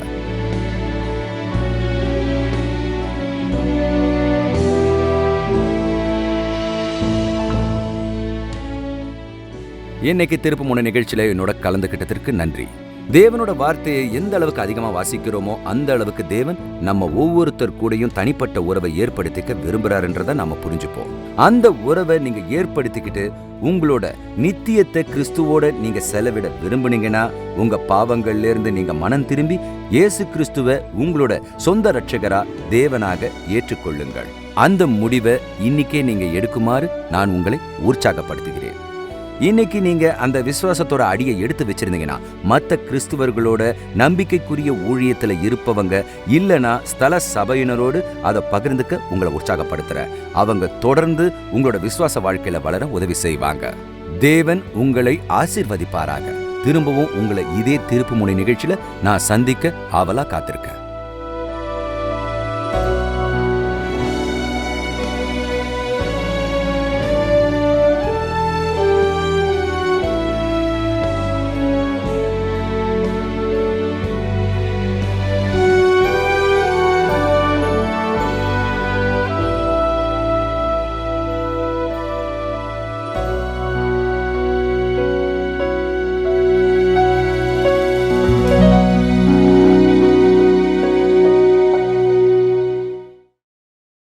இன்னைக்கு திருப்பு முனை நிகழ்ச்சியில என்னோட கலந்துகிட்டதற்கு நன்றி. தேவனோட வார்த்தையை எந்த அளவுக்கு அதிகமாக வாசிக்கிறோமோ அந்த அளவுக்கு தேவன் நம்ம ஒவ்வொருத்தர் கூடயும் தனிப்பட்ட உறவை ஏற்படுத்திக்க விரும்புறாருன்றதை நாம புரிஞ்சுப்போம். அந்த உறவை நீங்க ஏற்படுத்திக்கிட்டு உங்களோட நித்தியத்தை கிறிஸ்துவோட நீங்க செலவிட விரும்புனீங்கன்னா, உங்க பாவங்கள்ல இருந்து நீங்க மனம் திரும்பி இயேசு கிறிஸ்துவை உங்களோட சொந்த ரட்சகரா தேவனாக ஏற்றுக்கொள்ளுங்கள். அந்த முடிவை இன்னைக்கே நீங்க எடுக்குமாறு நான் உங்களை உற்சாகப்படுத்துகிறேன். இன்னைக்கு நீங்க அந்த விசுவாசத்தோட அடியை எடுத்து வச்சிருந்தீங்கன்னா, மற்ற கிறிஸ்துவர்களோட நம்பிக்கைக்குரிய ஊழியத்துல இருப்பவங்க இல்லைன்னா ஸ்தல சபையினரோடு அதை பகிர்ந்துக்க உங்களை உற்சாகப்படுத்துற. அவங்க தொடர்ந்து உங்களோட விசுவாச வாழ்க்கையில வளர உதவி செய்வாங்க. தேவன் உங்களை ஆசீர்வதிப்பாராக. திரும்பவும் உங்களை இதே திருப்பு முனை நிகழ்ச்சியில நான் சந்திக்க ஆவலா காத்திருக்கேன்.